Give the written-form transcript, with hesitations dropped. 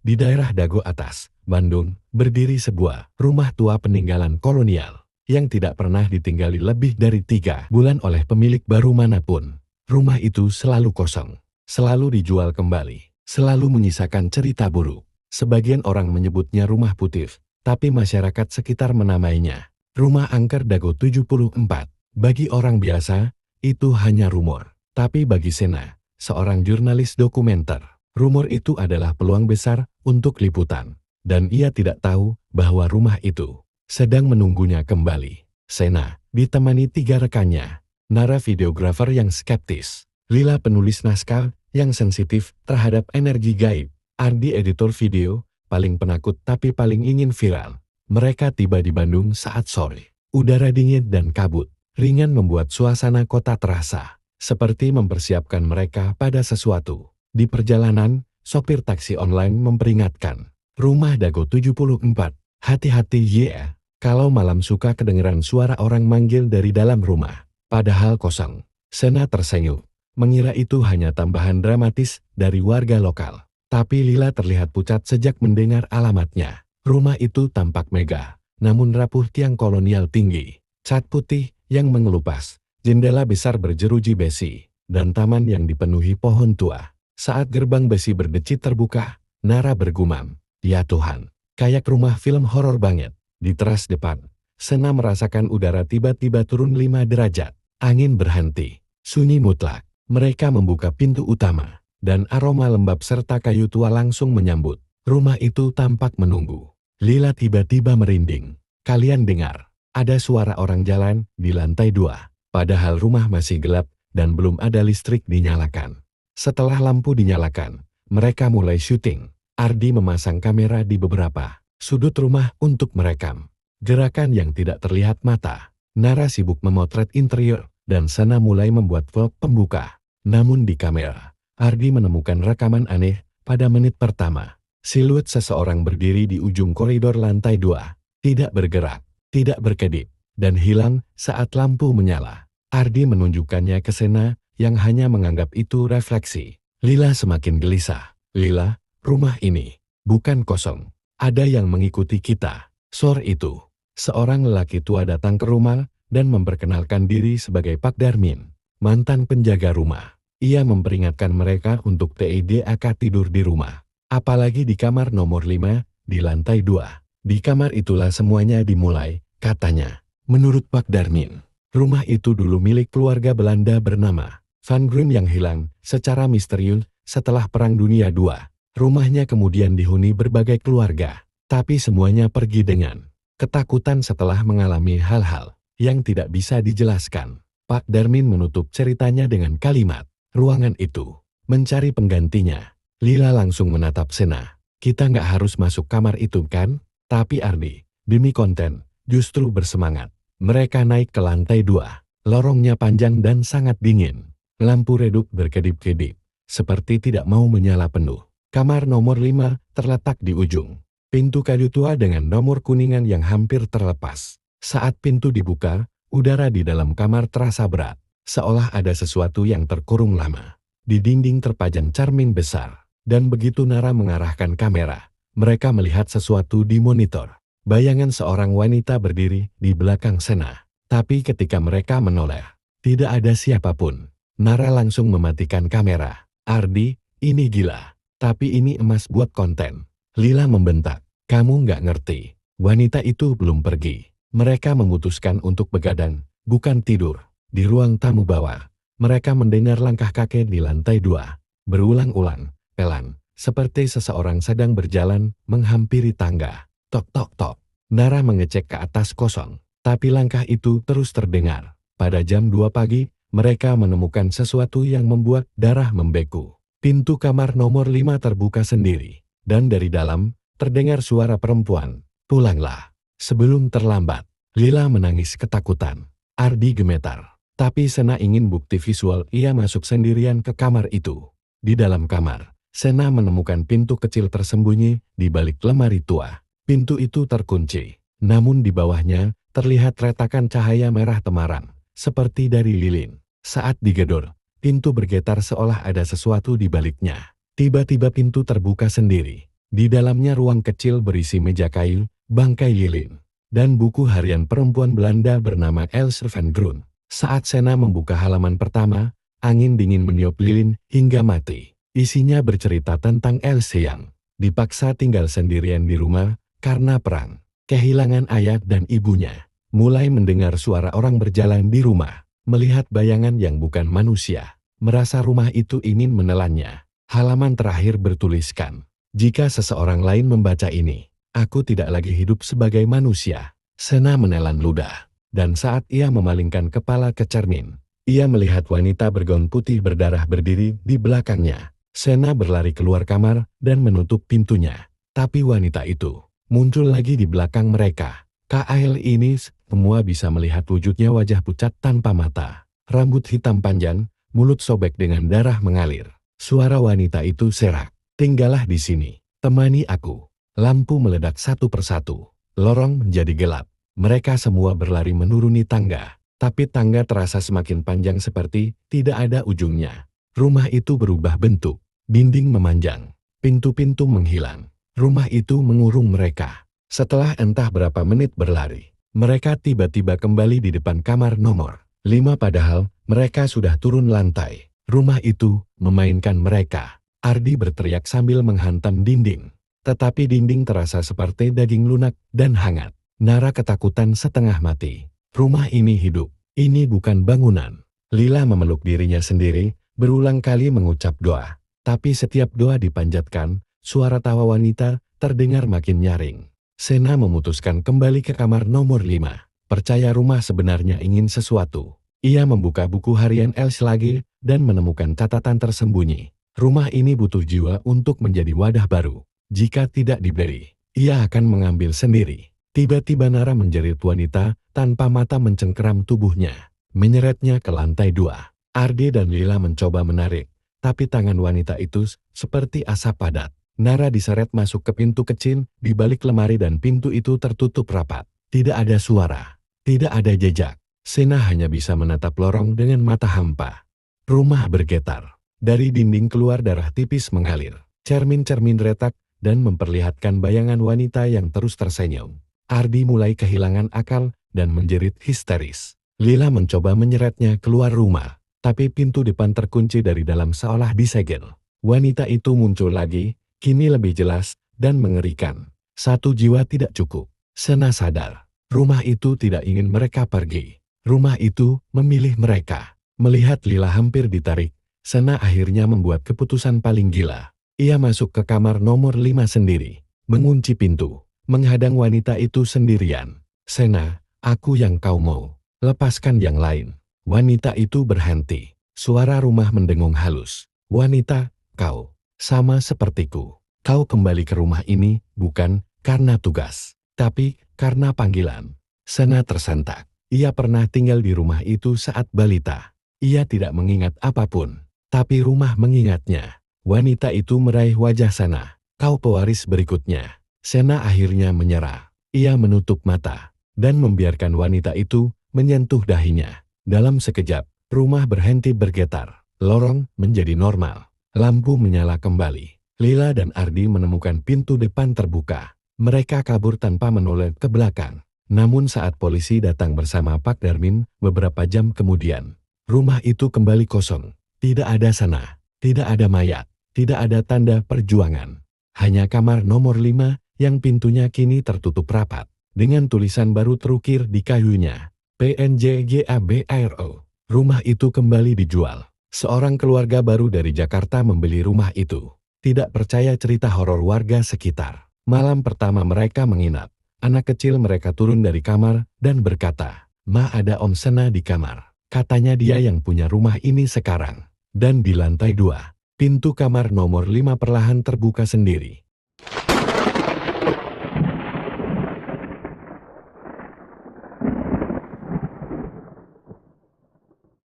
Di daerah Dago Atas, Bandung, berdiri sebuah rumah tua peninggalan kolonial yang tidak pernah ditinggali lebih dari 3 bulan oleh pemilik baru manapun. Rumah itu selalu kosong, selalu dijual kembali, selalu menyisakan cerita buruk. Sebagian orang menyebutnya rumah putih, tapi masyarakat sekitar menamainya Rumah Angker Dago 74. Bagi orang biasa, itu hanya rumor. Tapi bagi Sena, seorang jurnalis dokumenter, rumor itu adalah peluang besar untuk liputan. Dan ia tidak tahu bahwa rumah itu sedang menunggunya kembali. Sena ditemani 3 rekannya. Nara videografer yang skeptis. Lila penulis naskah yang sensitif terhadap energi gaib. Ardi editor video, paling penakut tapi paling ingin viral. Mereka tiba di Bandung saat sore. Udara dingin dan kabut ringan membuat suasana kota terasa seperti mempersiapkan mereka pada sesuatu. Di perjalanan, sopir taksi online memperingatkan, "Rumah Dago 74, hati-hati ya, kalau malam suka kedengeran suara orang manggil dari dalam rumah." Padahal kosong. Sena tersenyum, mengira itu hanya tambahan dramatis dari warga lokal. Tapi Lila terlihat pucat sejak mendengar alamatnya. Rumah itu tampak megah, namun rapuh tiang kolonial tinggi, cat putih yang mengelupas, jendela besar berjeruji besi, dan taman yang dipenuhi pohon tua. Saat gerbang besi berdecit terbuka, Nara bergumam, "Ya Tuhan, kayak rumah film horor banget." Di teras depan, Sena merasakan udara tiba-tiba turun 5 derajat. Angin berhenti, sunyi mutlak. Mereka membuka pintu utama, dan aroma lembab serta kayu tua langsung menyambut. Rumah itu tampak menunggu. Lila tiba-tiba merinding. "Kalian dengar? Ada suara orang jalan di lantai 2. Padahal rumah masih gelap dan belum ada listrik dinyalakan." Setelah lampu dinyalakan, mereka mulai syuting. Ardi memasang kamera di beberapa sudut rumah untuk merekam gerakan yang tidak terlihat mata. Nara sibuk memotret interior, dan Sena mulai membuat vlog pembuka. Namun di kamera, Ardi menemukan rekaman aneh pada menit pertama. Siluet seseorang berdiri di ujung koridor lantai 2, tidak bergerak, tidak berkedip, dan hilang saat lampu menyala. Ardi menunjukkannya ke Sena yang hanya menganggap itu refleksi. Lila semakin gelisah. "Lila, rumah ini bukan kosong. Ada yang mengikuti kita." Sore itu, seorang lelaki tua datang ke rumah dan memperkenalkan diri sebagai Pak Darmin, mantan penjaga rumah. Ia memperingatkan mereka untuk tidak tidur di rumah. Apalagi di kamar nomor 5, di lantai 2. Di kamar itulah semuanya dimulai, katanya. Menurut Pak Darmin, rumah itu dulu milik keluarga Belanda bernama Van Grim yang hilang secara misterius setelah Perang Dunia II. Rumahnya kemudian dihuni berbagai keluarga, tapi semuanya pergi dengan ketakutan setelah mengalami hal-hal yang tidak bisa dijelaskan. Pak Darmin menutup ceritanya dengan kalimat, "Ruangan itu mencari penggantinya." Lila langsung menatap Sena. "Kita nggak harus masuk kamar itu kan?" Tapi Ardi, demi konten, justru bersemangat. Mereka naik ke lantai 2. Lorongnya panjang dan sangat dingin. Lampu redup berkedip-kedip, seperti tidak mau menyala penuh. Kamar nomor 5 terletak di ujung. Pintu kayu tua dengan nomor kuningan yang hampir terlepas. Saat pintu dibuka, udara di dalam kamar terasa berat, seolah ada sesuatu yang terkurung lama. Di dinding terpajang cermin besar. Dan begitu Nara mengarahkan kamera, mereka melihat sesuatu di monitor. Bayangan seorang wanita berdiri di belakang Sena. Tapi ketika mereka menoleh, tidak ada siapapun. Nara langsung mematikan kamera. "Ardi, ini gila. Tapi ini emas buat konten." Lila membentak, "Kamu nggak ngerti. Wanita itu belum pergi." Mereka memutuskan untuk begadang, bukan tidur. Di ruang tamu bawah, mereka mendengar langkah kakek di lantai 2. Berulang-ulang. Pelan, seperti seseorang sedang berjalan menghampiri tangga. Tok tok tok. Nara mengecek ke atas kosong, tapi langkah itu terus terdengar. Pada jam 2 pagi, mereka menemukan sesuatu yang membuat darah membeku. Pintu kamar nomor 5 terbuka sendiri, dan dari dalam terdengar suara perempuan, "Pulanglah sebelum terlambat." Lila menangis ketakutan. Ardi gemetar, tapi Sena ingin bukti visual. Ia masuk sendirian ke kamar itu. Di dalam kamar, Sena menemukan pintu kecil tersembunyi di balik lemari tua. Pintu itu terkunci, namun di bawahnya terlihat retakan cahaya merah temaram, seperti dari lilin. Saat digedor, pintu bergetar seolah ada sesuatu di baliknya. Tiba-tiba pintu terbuka sendiri, Di dalamnya ruang kecil berisi meja kayu, bangkai lilin, dan buku harian perempuan Belanda bernama Else van Groen. Saat Sena membuka halaman pertama, angin dingin meniup lilin hingga mati. Isinya bercerita tentang Else yang dipaksa tinggal sendirian di rumah karena perang, kehilangan ayah dan ibunya. Mulai mendengar suara orang berjalan di rumah, melihat bayangan yang bukan manusia, merasa rumah itu ingin menelannya. Halaman terakhir bertuliskan, "Jika seseorang lain membaca ini, aku tidak lagi hidup sebagai manusia." Sena menelan ludah, dan saat ia memalingkan kepala ke cermin, ia melihat wanita bergaun putih berdarah berdiri di belakangnya. Sena berlari keluar kamar dan menutup pintunya, tapi wanita itu muncul lagi di belakang mereka. Kali ini semua bisa melihat wujudnya, wajah pucat tanpa mata, rambut hitam panjang, mulut sobek dengan darah mengalir. Suara wanita itu serak, "Tinggallah di sini, temani aku." Lampu meledak satu persatu, lorong menjadi gelap. Mereka semua berlari menuruni tangga, tapi tangga terasa semakin panjang seperti tidak ada ujungnya. Rumah itu berubah bentuk, dinding memanjang, pintu-pintu menghilang. Rumah itu mengurung mereka. Setelah entah berapa menit berlari, mereka tiba-tiba kembali di depan kamar nomor 5 padahal mereka sudah turun lantai. Rumah itu memainkan mereka. Ardi berteriak sambil menghantam dinding. Tetapi dinding terasa seperti daging lunak dan hangat. Nara ketakutan setengah mati. Rumah ini hidup. Ini bukan bangunan. Lila memeluk dirinya sendiri, berulang kali mengucap doa. Tapi setiap doa dipanjatkan, suara tawa wanita terdengar makin nyaring. Sena memutuskan kembali ke kamar nomor 5. Percaya rumah sebenarnya ingin sesuatu. Ia membuka buku harian Else lagi dan menemukan catatan tersembunyi. Rumah ini butuh jiwa untuk menjadi wadah baru. Jika tidak diberi, ia akan mengambil sendiri. Tiba-tiba Nara menjerit wanita tanpa mata mencengkeram tubuhnya, menyeretnya ke lantai 2. Ardi dan Lila mencoba menarik, tapi tangan wanita itu seperti asap padat. Nara diseret masuk ke pintu kecil di balik lemari dan pintu itu tertutup rapat. Tidak ada suara, tidak ada jejak. Sena hanya bisa menatap lorong dengan mata hampa. Rumah bergetar. Dari dinding keluar darah tipis mengalir. Cermin-cermin retak dan memperlihatkan bayangan wanita yang terus tersenyum. Ardi mulai kehilangan akal dan menjerit histeris. Lila mencoba menyeretnya keluar rumah, tapi pintu depan terkunci dari dalam seolah disegel. Wanita itu muncul lagi, kini lebih jelas dan mengerikan. Satu jiwa tidak cukup. Sena sadar, rumah itu tidak ingin mereka pergi. Rumah itu memilih mereka. Melihat Lila hampir ditarik, Sena akhirnya membuat keputusan paling gila. Ia masuk ke kamar nomor 5 sendiri, mengunci pintu, menghadang wanita itu sendirian. "Sena, aku yang kau mau. Lepaskan yang lain." Wanita itu berhenti. Suara rumah mendengung halus. "Wanita, kau sama sepertiku. Kau kembali ke rumah ini bukan karena tugas, tapi karena panggilan." Sena tersentak. Ia pernah tinggal di rumah itu saat balita. Ia tidak mengingat apapun, tapi rumah mengingatnya. Wanita itu meraih wajah Sena. "Kau pewaris berikutnya." Sena akhirnya menyerah. Ia menutup mata dan membiarkan wanita itu menyentuh dahinya. Dalam sekejap, rumah berhenti bergetar. Lorong menjadi normal. Lampu menyala kembali. Lila dan Ardi menemukan pintu depan terbuka. Mereka kabur tanpa menoleh ke belakang. Namun saat polisi datang bersama Pak Darmin beberapa jam kemudian, rumah itu kembali kosong. Tidak ada Sena, tidak ada mayat, tidak ada tanda perjuangan. Hanya kamar nomor 5 yang pintunya kini tertutup rapat, dengan tulisan baru terukir di kayunya, PNJGABRO. Rumah itu kembali dijual. Seorang keluarga baru dari Jakarta membeli rumah itu. Tidak percaya cerita horor warga sekitar. Malam pertama mereka menginap. Anak kecil mereka turun dari kamar dan berkata, "Ma, ada Om Sena di kamar. Katanya dia yang punya rumah ini sekarang." Dan di lantai 2, pintu kamar nomor 5 perlahan terbuka sendiri.